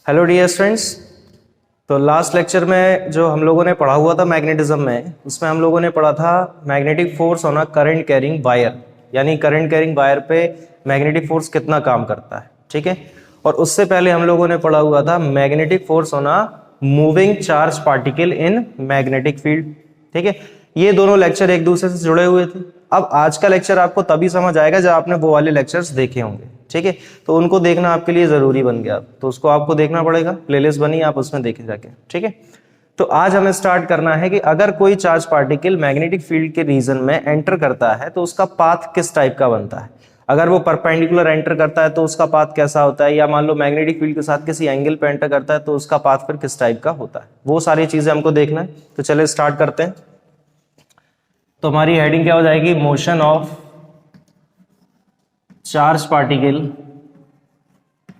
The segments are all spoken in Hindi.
Hello dear students. तो लास्ट लेक्चर में जो हम लोगों ने पढ़ा हुआ था मैग्नेटिज्म में, उसमें हम लोगों ने पढ़ा था magnetic force on a current carrying wire, यानी करंट कैरिंग वायर पे मैग्नेटिक फोर्स कितना काम करता है। ठीक है। और उससे पहले हम लोगों ने पढ़ा हुआ था magnetic force on a moving charge particle in magnetic field. ठीक है। ये दोनों लेक्चर एक दूसरे से जुड़े हुए थे। अब आज का लेक्चर आपको तभी समझ आएगा जब आपने वो वाले लेक्चर्स देखे होंगे। ठीक है। तो उनको देखना आपके लिए जरूरी बन गया, तो उसको आपको देखना पड़ेगा। प्लेलिस्ट बनी, आप उसमें देखे जाके। ठीक है। तो आज हमें स्टार्ट करना है कि अगर कोई चार्ज पार्टिकल मैग्नेटिक फील्ड के रीजन में एंटर करता है तो उसका पाथ किस टाइप का बनता है। अगर वो परपेंडिकुलर एंटर करता है तो उसका पाथ कैसा होता है, या मान लो मैग्नेटिक फील्ड के साथ किसी एंगल पे एंटर करता है तो उसका पाथ फिर किस टाइप का होता है। वो सारी चीजें हमको देखना है। तो चले स्टार्ट करते हैं। तो हमारी हेडिंग क्या हो जाएगी, motion of charge particle,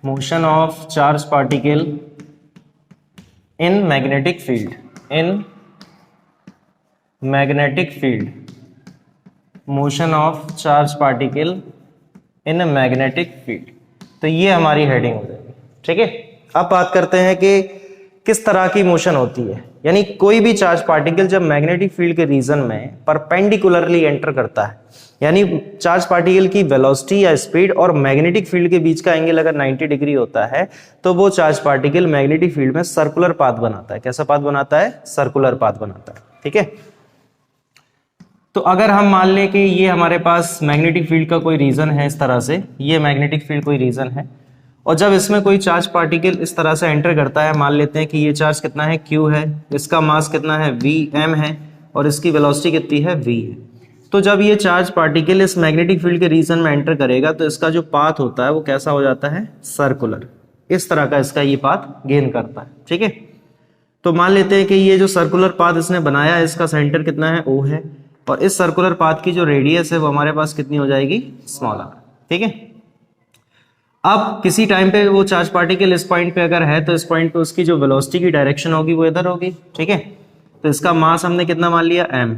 motion of charge particle in magnetic field, in magnetic field, motion of charge particle in magnetic field. तो ये हमारी हेडिंग हो जाएगी। ठीक है। अब बात करते हैं कि किस तरह की मोशन होती है, यानी कोई भी चार्ज पार्टिकल जब मैग्नेटिक फील्ड के रीजन में परपेंडिकुलरली एंटर करता है, यानी चार्ज पार्टिकल की वेलोसिटी या स्पीड और मैग्नेटिक फील्ड के बीच का एंगल अगर 90 डिग्री होता है तो वो चार्ज पार्टिकल मैग्नेटिक फील्ड में सर्कुलर पाथ बनाता है। कैसा पाथ बनाता है? सर्कुलर पाथ बनाता है। ठीक है। तो अगर हम मान लें कि ये हमारे पास मैग्नेटिक फील्ड का कोई रीजन है, इस तरह से ये मैग्नेटिक फील्ड कोई रीजन है, और जब इसमें कोई चार्ज पार्टिकल इस तरह से एंटर करता है, मान लेते हैं कि ये चार्ज कितना है, Q है, इसका मास कितना है, Vm है, और इसकी वेलोसिटी कितनी है, V है। तो जब ये चार्ज पार्टिकल इस मैग्नेटिक फील्ड के रीजन में एंटर करेगा तो इसका जो पाथ होता है वो कैसा हो जाता है, सर्कुलर। इस तरह का इसका ये पाथ गेन करता है। ठीक है। तो मान लेते हैं कि ये जो सर्कुलर पाथ इसने बनाया है, इसका सेंटर कितना है, O है, और इस सर्कुलर पाथ की जो रेडियस है वो हमारे पास कितनी हो जाएगी, स्मॉल r। ठीक है। अब किसी टाइम पे वो चार्ज पार्टिकल इस पॉइंट पे अगर है तो इस पॉइंट पे उसकी जो वेलोसिटी की डायरेक्शन होगी वो इधर होगी। ठीक है। तो इसका मास हमने कितना मान लिया, m,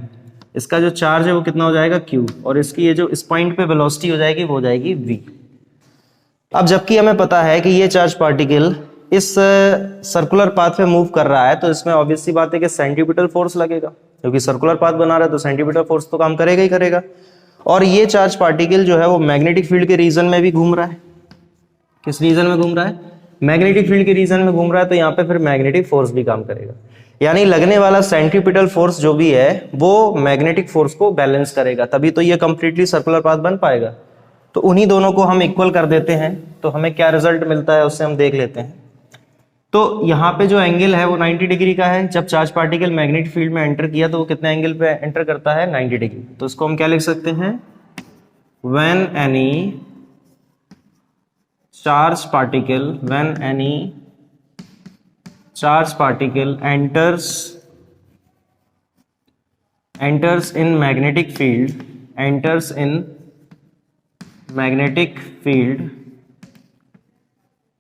इसका जो चार्ज है वो कितना हो जाएगा, Q, और इसकी ये जो इस पॉइंट पे वेलोसिटी हो जाएगी वो हो जाएगी V। अब जबकि हमें पता है कि ये चार्ज पार्टिकल इस सर्कुलर पाथ पे मूव कर रहा है तो इसमें ऑब्वियस सी बात है कि सेंट्रीपिटल फोर्स लगेगा, क्योंकि सर्कुलर पाथ बना रहा है तो सेंट्रीपिटल फोर्स तो काम करेगा ही करेगा। और ये चार्ज पार्टिकल जो है वो मैग्नेटिक फील्ड के रीजन में भी घूम रहा है। किस रीजन में घूम रहा है, मैग्नेटिक फील्ड के रीजन में घूम रहा है, तो यहाँ पे फिर मैग्नेटिक फोर्स भी काम करेगा, यानी लगने वाला सेंट्रीपिटल फोर्स जो भी है वो मैग्नेटिक फोर्स को बैलेंस करेगा, तभी तो ये कंप्लीटली सर्कुलर पाथ बन पाएगा। तो उन्हीं दोनों को हम इक्वल कर देते हैं तो हमें क्या रिजल्ट मिलता है उससे हम देख लेते हैं। तो यहाँ पे जो एंगल है वो 90 डिग्री का है। जब चार्ज पार्टिकल मैग्नेटिक फील्ड में एंटर किया तो वो कितने एंगल पे एंटर करता है, 90 डिग्री। तो इसको हम क्या लिख सकते हैं, when any charge particle, when any charge particle enters in magnetic field, enters in magnetic field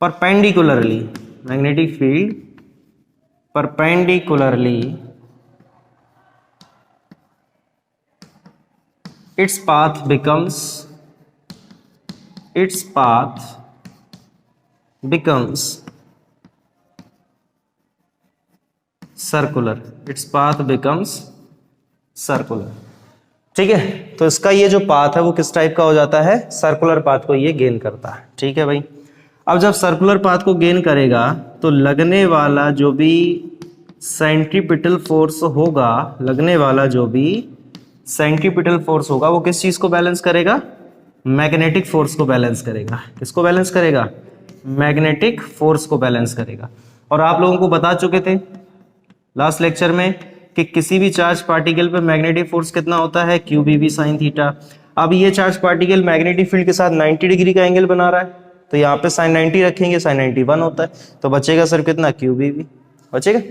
perpendicularly, magnetic field perpendicularly, its path becomes circular, its path becomes circular. ठीक है। तो इसका ये जो पाथ है वो किस टाइप का हो जाता है, सर्कुलर पाथ को ये गेन करता है। ठीक है भाई। अब जब सर्कुलर पाथ को गेन करेगा तो लगने वाला जो भी सेंट्रीपिटल फोर्स होगा, लगने वाला जो भी सेंट्रीपिटल फोर्स होगा वो किस चीज को बैलेंस करेगा, मैग्नेटिक फोर्स को बैलेंस करेगा। किसको बैलेंस करेगा, मैग्नेटिक फोर्स को बैलेंस करेगा। और आप लोगों को बता चुके थे लास्ट लेक्चर में कि किसी भी चार्ज पार्टिकल पे मैग्नेटिक फोर्स कितना होता है, QBB sin थीटा। अब ये चार्ज पार्टिकल मैग्नेटिक फील्ड के साथ 90 डिग्री का एंगल बना रहा है, तो यहाँ पे sin 90 रखेंगे, sin 90 1 होता है, तो बचेगा सर कितना, QBB बचेगा।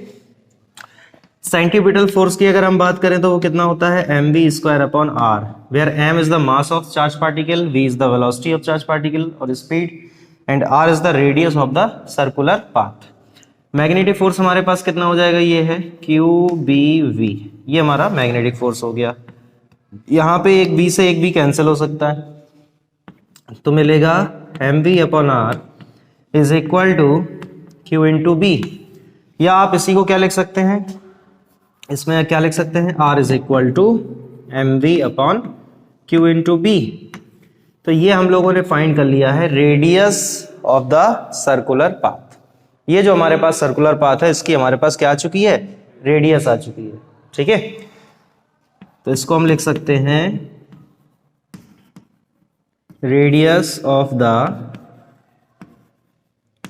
सेंट्रीपिटल फोर्स की अगर हम बात करें तो वो कितना होता है, mv²/r, where m is the mass of charge particle, v is the velocity of charge particle और speed, and r is the radius of the circular path. Magnetic force हमारे पास कितना हो जाएगा, ये है QBV, ये हमारा मैग्नेटिक फोर्स हो गया। यहाँ पे एक v से एक v कैंसिल हो सकता है, तो मिलेगा mv/r is equal to Q into B, या आप इसी को क्या लिख सकते हैं, इसमें क्या लिख सकते हैं, R is equal to M V upon Q into B. तो ये हम लोगों ने फाइंड कर लिया है radius of the circular path. ये जो हमारे पास सर्कुलर पाथ है इसकी हमारे पास क्या आ चुकी है, रेडियस आ चुकी है। ठीक है, तो इसको हम लिख सकते हैं radius of the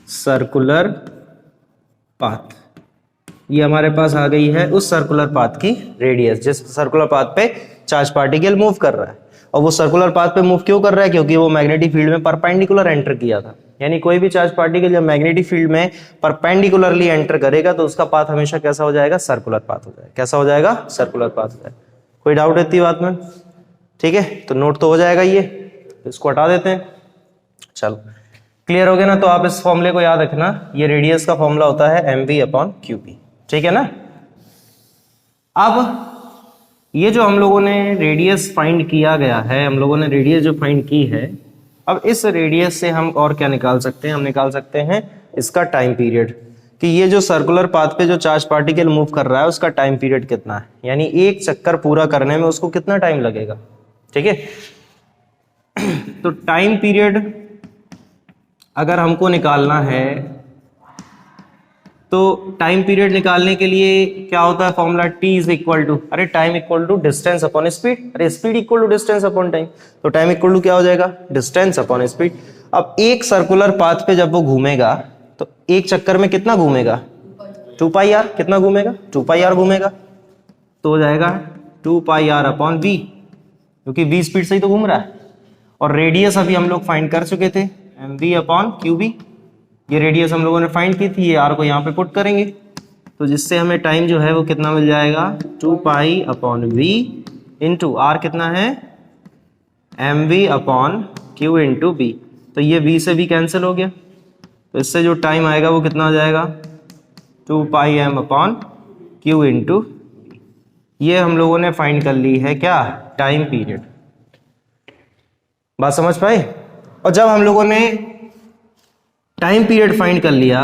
circular path. ये हमारे पास आ गई है उस सर्कुलर पाथ की रेडियस जिस सर्कुलर पाथ पे चार्ज पार्टिकल मूव कर रहा है। और वो सर्कुलर पाथ पे मूव क्यों कर रहा है, क्योंकि वो मैग्नेटिक फील्ड में परपेंडिकुलर एंटर किया था। यानी कोई भी चार्ज पार्टिकल जब मैग्नेटिक फील्ड में परपेंडिकुलरली एंटर करेगा तो उसका पाथ हमेशा कैसा हो जाएगा, सर्कुलर पाथ हो जाएगा। कैसा हो जाएगा, सर्कुलर पाथ हो जाएगा। कोई डाउट है इतनी बात में? ठीक है, तो नोट तो हो जाएगा ये, इसको हटा देते हैं। चलो क्लियर हो गया ना? तो आप इस फॉर्मूले को याद रखना, ये रेडियस का फॉर्मूला होता है M V upon Q B. ठीक है ना? अब ये जो हम लोगों ने रेडियस फाइंड किया गया है, हम लोगों ने रेडियस जो फाइंड की है, अब इस रेडियस से हम और क्या निकाल सकते हैं, हम निकाल सकते हैं इसका टाइम पीरियड, कि ये जो सर्कुलर पाथ पे जो चार्ज पार्टिकल मूव कर रहा है उसका टाइम पीरियड कितना है, यानी एक चक्कर पूरा करने में उसको कितना टाइम लगेगा। ठीक है, तो टाइम पीरियड अगर हमको निकालना है तो टाइम पीरियड निकालने के लिए क्या होता है formula, t is equal to, अरे time equal to distance upon speed, अरे speed equal to distance upon time, तो टाइम इक्वल टू क्या हो जाएगा, डिस्टेंस अपॉन स्पीड। अब एक सर्कुलर पाथ पे जब वो घूमेगा तो एक चक्कर में कितना घूमेगा, 2 पाई आर, कितना घूमेगा, 2 पाई आर घूमेगा, तो हो जाएगा 2 पाई आर अपॉन वी, क्योंकि वी स्पीड से ही तो घूम रहा है। और रेडियस अभी हम लोग फाइंड कर चुके थे, M V upon Q B, ये रेडियस हम लोगों ने फाइंड की थी, ये आर को यहाँ पे पुट करेंगे तो जिससे हमें टाइम जो है वो कितना मिल जाएगा, 2 pi upon V into R कितना है, M V upon Q into B. तो ये वी से भी कैंसिल हो गया, तो इससे जो टाइम आएगा वो कितना हो जाएगा, 2 पाई एम अपॉन क्यू इंटू। ये हम लोगों ने फाइंड कर ली है क्या, टाइम पीरियड। बात समझ पाए? और जब हम लोगों ने टाइम पीरियड फाइंड कर लिया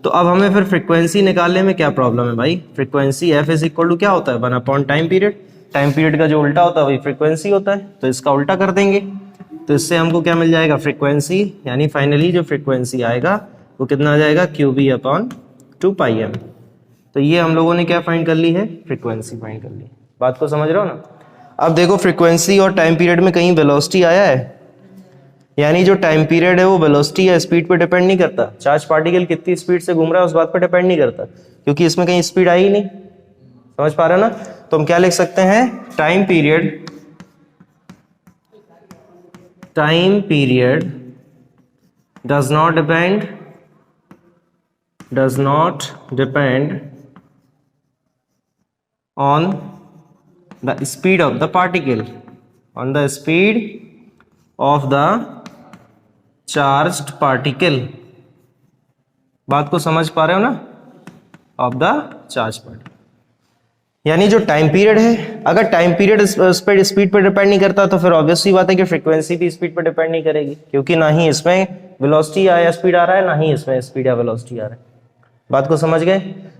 तो अब हमें फिर फ्रीक्वेंसी निकालने में क्या प्रॉब्लम है भाई, frequency F is equal to क्या होता है, 1 upon time period. Time period का जो उल्टा होता है वही फ्रीक्वेंसी होता है, तो इसका उल्टा कर देंगे तो इससे हमको क्या मिल जाएगा, फ्रीक्वेंसी, यानी फाइनली जो फ्रीक्वेंसी आएगा वो कितना आ जाएगा, क्यू बी अपॉन 2 पाई एम। तो ये हम लोगों ने क्या फाइंड कर ली है, फ्रीक्वेंसी फाइंड कर ली। बात को समझ रहे हो ना? अब देखो फ्रीक्वेंसी और टाइम पीरियड में कहीं वेलोसिटी आया है, यानी जो टाइम पीरियड है वो वेलोसिटी या स्पीड पे डिपेंड नहीं करता, चार्ज पार्टिकल कितनी स्पीड से घूम रहा है उस बात पे डिपेंड नहीं करता, क्योंकि इसमें कहीं स्पीड आई ही नहीं। समझ पा रहे हो ना? तो हम क्या लिख सकते हैं, time period does not depend on the speed of the particle, on the speed of the charged particle. बात को समझ पा रहे हो ना, ऑफ द चार्ज पार्टिकल, यानी जो टाइम पीरियड है, अगर टाइम पीरियड स्पीड पर डिपेंड नहीं करता तो फिर ऑब्वियसली बात है कि फ्रीक्वेंसी भी स्पीड पर डिपेंड नहीं करेगी, क्योंकि ना ही इसमें वेलोसिटी या स्पीड आ रहा है, ना ही इसमें स्पीड या वेलोसिटी आ रहा है। बात को समझ गए?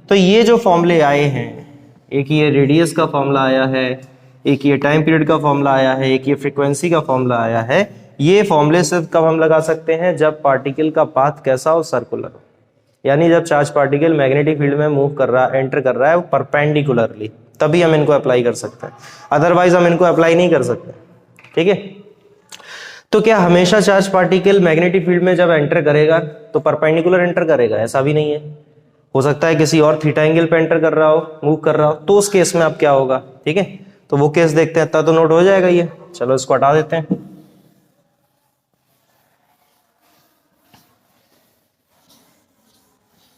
तो ये जो फॉर्मूले आए हैं, एक ये रेडियस का फॉर्मूला आया है, एक ये टाइम पीरियड का फॉर्मूला आया है, एक ये फ्रीक्वेंसी का फॉर्मूला आया है, ये फॉर्मूले सिर्फ कब हम लगा सकते हैं, जब पार्टिकल का पाथ कैसा हो, सर्कुलर हो, यानी जब चार्ज पार्टिकल मैग्नेटिक फील्ड में मूव कर रहा है, एंटर कर रहा है वो परपेंडिकुलरली, तभी हम इनको अप्लाई कर सकते हैं, अदरवाइज हम इनको अप्लाई नहीं कर सकते। ठीक है, तो क्या हमेशा चार्ज पार्टिकल मैग्नेटिक फील्ड में जब एंटर करेगा तो परपेंडिकुलर एंटर करेगा? ऐसा भी नहीं है, हो सकता है किसी और थीटा एंगल पे एंटर कर रहा हो, मूव कर रहा हो, तो उस केस में अब क्या होगा। ठीक है, तो वो केस देखते हैं, इतना तो नोट हो जाएगा ये। चलो इसको हटा देते हैं।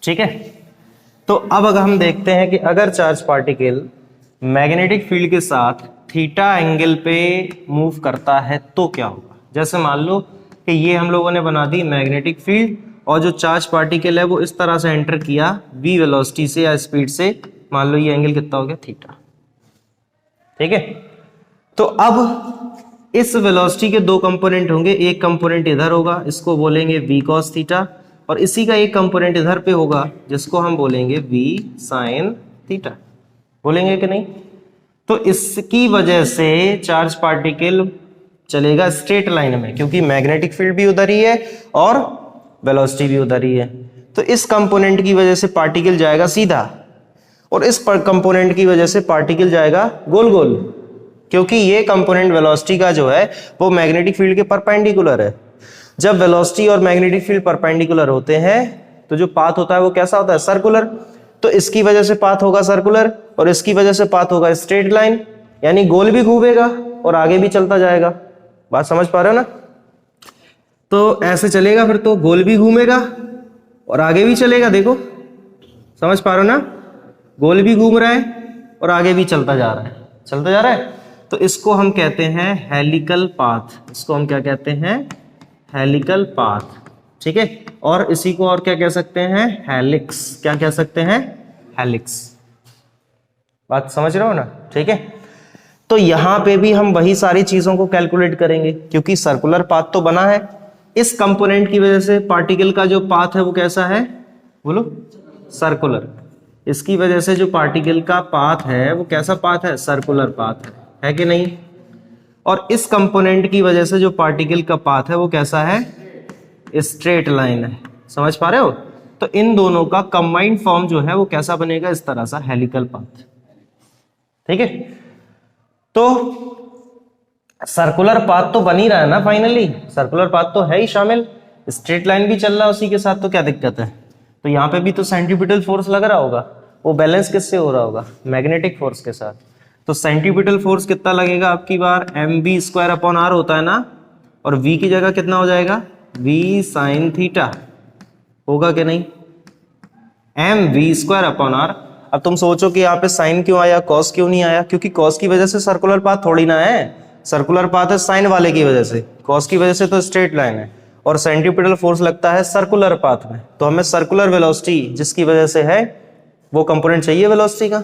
ठीक है, तो अब अगर हम देखते हैं कि अगर चार्ज पार्टिकल मैग्नेटिक फील्ड के साथ थीटा एंगल पे मूव करता है तो क्या होगा। जैसे मान लो कि ये हम लोगों ने बना दी मैग्नेटिक फील्ड और जो चार्ज पार्टिकल है वो इस तरह से एंटर किया v वेलोसिटी से या स्पीड से, मान लो ये एंगल कितना हो गया, थीटा। ठीक है, तो अब इस वेलोसिटी के दो कंपोनेंट होंगे, एक कंपोनेंट इधर होगा, इसको बोलेंगे v cos थीटा, और इसी का एक कंपोनेंट इधर पे होगा जिसको हम बोलेंगे v sin थीटा, बोलेंगे कि नहीं? तो इसकी वजह से चार्ज पार्टिकल चलेगा स्ट्रेट लाइन में, क्योंकि मैग्नेटिक फील्ड भी उधर ही है और वेलोसिटी भी उधर ही है। तो इस कंपोनेंट की वजह से पार्टिकल जाएगा सीधा और इस कंपोनेंट की वजह से पार्टिकल जाएगा गोल गोल, क्योंकि ये कंपोनेंट वेलोसिटी का जो है वो मैग्नेटिक फील्ड के परपेंडिकुलर है। जब वेलोसिटी और मैग्नेटिक फील्ड परपेंडिकुलर होते हैं तो जो पाथ होता है वो कैसा होता है? सर्कुलर। तो इसकी वजह से पाथ होगा सर्कुलर और इसकी वजह से पाथ होगा स्ट्रेट लाइन, यानी गोल भी घूमेगा और आगे भी चलता जाएगा। बात समझ पा रहे हो ना? तो ऐसे चलेगा फिर तो गोल भी घूमेगा और आगे भी चलेगा। देखो, समझ पा रहे हो ना? गोल भी घूम रहा है और आगे भी चलता जा रहा है, चलता जा रहा है। तो इसको हम कहते हैं हेलिकल पाथ। इसको हम क्या कहते हैं? Helical path. ठीक है। और इसी को और क्या कह सकते हैं? हेलिक्स। क्या कह सकते हैं? हेलिक्स। बात समझ रहे हो ना? ठीक है। तो यहां पे भी हम वही सारी चीजों को कैलकुलेट करेंगे, क्योंकि सर्कुलर पाथ तो बना है। इस कंपोनेंट की वजह से पार्टिकल का जो पाथ है वो कैसा है? बोलो, सर्कुलर। इसकी वजह से जो पार्टिकल का पाथ है वो कैसा पाथ है? सर्कुलर पाथ है कि नहीं? और इस कंपोनेंट की वजह से जो पार्टिकल का पाथ है वो कैसा है? स्ट्रेट लाइन है। समझ पा रहे हो? तो इन दोनों का कंबाइंड फॉर्म जो है वो कैसा बनेगा? इस तरह सा, हेलिकल पाथ। ठीक है। तो सर्कुलर पाथ तो बन ही रहा है ना फाइनली, सर्कुलर पाथ तो है ही शामिल, स्ट्रेट लाइन भी चल रहा है उसी के साथ, तो क्या दिक्कत है? तो यहाँ पे भी तो सेंट्रीपिटल फोर्स लग रहा होगा, वो बैलेंस किससे हो रहा होगा? मैग्नेटिक फोर्स के साथ। तो सेंट्रीपिटल फोर्स कितना लगेगा आपकी बार? mv²/r होता है ना, और v की जगह कितना हो जाएगा? v sin थीटा होगा कि नहीं? mv²/r। अब तुम सोचो कि यहाँ पे साइन क्यों आया, कॉस क्यों नहीं आया? क्योंकि कॉस की वजह से सर्कुलर पाथ थोड़ी ना है, सर्कुलर पाथ है साइन वाले की वजह से, कॉस की वजह से तो स्ट्रेट लाइन है, और सेंट्रीपिटल फोर्स लगता है सर्कुलर पाथ में। तो हमें सर्कुलर वेलोसिटी जिसकी वजह से है वो कंपोनेंट चाहिए वेलोसिटी का।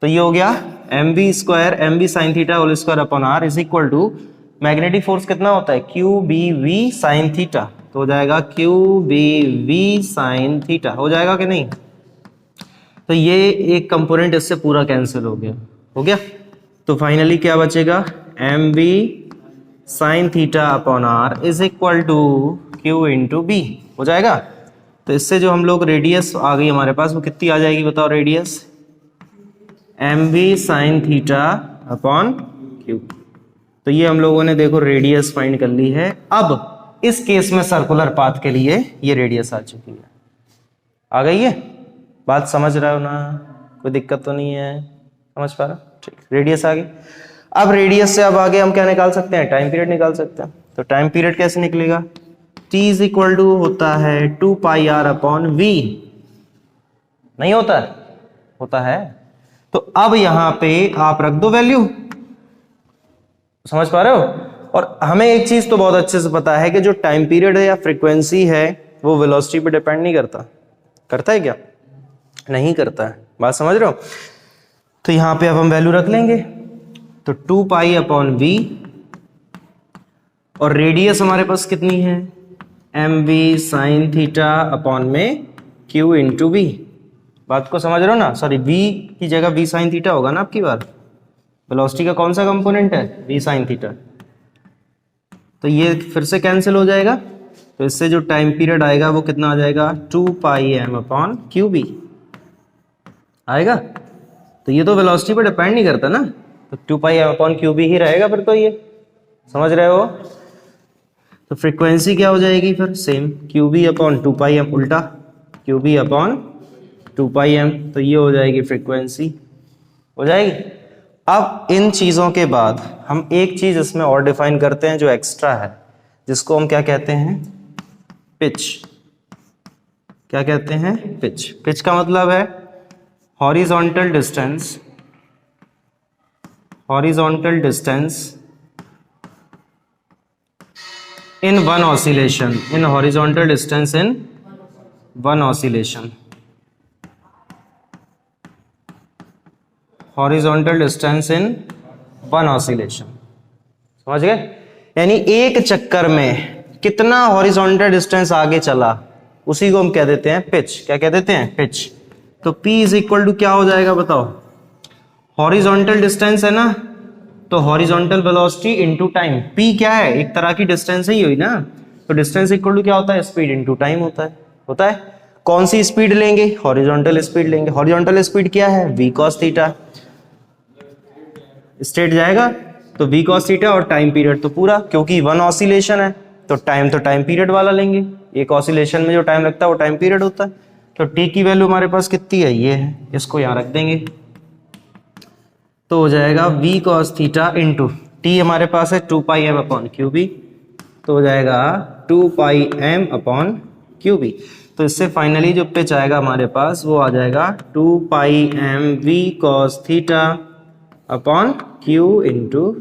तो ये हो गया mv sin θ² is equal to magnetic force कितना होता है? QBV sin theta. तो हो जाएगा QBV sin थीटा, हो जाएगा कि नहीं? तो ये एक कंपोनेंट इससे पूरा कैंसिल हो गया, हो गया। तो फाइनली क्या बचेगा? mv sin θ/r is equal to Q into B, हो जाएगा। तो इससे जो हम लोग रेडियस आ गई हमारे पास, वो कितनी आ जाएगी बताओ? Radius mv sin θ/Q। तो ये हम लोगों ने देखो रेडियस फाइंड कर ली है। अब इस केस में सर्कुलर पाथ के लिए ये रेडियस आ चुकी है, आ गई है। बात समझ रहे हो ना? कोई दिक्कत तो नहीं है? समझ पा रहा? ठीक, रेडियस आ गई। अब रेडियस से अब आगे हम क्या निकाल सकते हैं? टाइम पीरियड निकाल सकते हैं। तो टाइम पीरियड कैसे निकलेगा? t इज इक्वल टू होता है 2πr/v, नहीं होता है? होता है। तो अब यहां पे आप रख दो वैल्यू, समझ पा रहे हो? और हमें एक चीज तो बहुत अच्छे से पता है कि जो टाइम पीरियड है या फ्रीक्वेंसी है वो वेलोसिटी पे डिपेंड नहीं करता। करता है क्या? नहीं करता है। बात समझ रहे हो? तो यहां पे अब हम वैल्यू रख लेंगे। तो 2π/v, और रेडियस हमारे पास कितनी है? mv sin θ/Q into v। बात को समझ रहे हो ना? सॉरी, v की जगह v sin थीटा होगा ना आपकी बार। वेलोसिटी का कौन सा कंपोनेंट है? v sin theta. तो ये फिर से कैंसिल हो जाएगा। तो इससे जो टाइम पीरियड आएगा वो कितना आ जाएगा? 2πm/QB आएगा। तो ये तो वेलोसिटी पे डिपेंड नहीं करता ना, तो 2πm/QB ही रहेगा फिर। तो ये समझ रहे हो? तो फ्रीक्वेंसी क्या हो जाएगी फिर? सेम, QB/2πm, उल्टा QB/2πm। तो ये हो जाएगी फ्रीक्वेंसी, हो जाएगी। अब इन चीजों के बाद हम एक चीज इसमें और डिफाइन करते हैं जो एक्स्ट्रा है, जिसको हम क्या कहते हैं? पिच। क्या कहते हैं? पिच। पिच का मतलब है horizontal distance, horizontal distance in one oscillation, in horizontal distance in one oscillation, horizontal distance in one oscillation। समझ गए? यानी एक चक्कर में कितना हॉरिजॉन्टल डिस्टेंस आगे चला, उसी को हम कह देते हैं पिच। क्या कह देते हैं? पिच। तो P इज इक्वल टू क्या हो जाएगा बताओ? हॉरिजॉन्टल डिस्टेंस है ना, तो horizontal velocity into time. P क्या है? एक तरह की डिस्टेंस ही हुई ना, तो डिस्टेंस इक्वल टू क्या होता है? स्पीड इनटू टाइम होता है। होता है। कौन सी स्पीड लेंगे? हॉरिजॉन्टल स्पीड लेंगे। हॉरिजॉन्टल स्पीड क्या है? v cos theta. स्ट्रेट जाएगा तो v cos थीटा और टाइम पीरियड तो पूरा, क्योंकि वन ऑसिलेशन है तो टाइम पीरियड वाला लेंगे। एक ऑसिलेशन में जो टाइम लगता है वो टाइम पीरियड होता है। तो t की वैल्यू हमारे पास कितनी है? ये है, इसको यहां रख देंगे। तो हो जाएगा v cos theta into T हमारे पास है 2 पाई m अपॉन क्यू बी, तो हो जाएगा 2 पाई m अपॉन क्यू बी। तो इससे फाइनली जो पिच आएगा हमारे पास वो आ जाएगा 2 पाई m v cos theta upon Q into,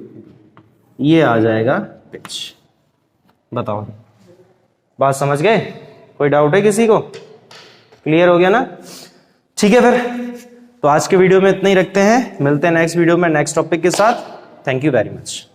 ये आ जाएगा पिच। बताओ, बात समझ गए? कोई डाउट है किसी को? क्लियर हो गया ना? ठीक है फिर, तो आज के वीडियो में इतना ही रखते हैं, मिलते हैं नेक्स्ट वीडियो में नेक्स्ट टॉपिक के साथ। Thank you very much.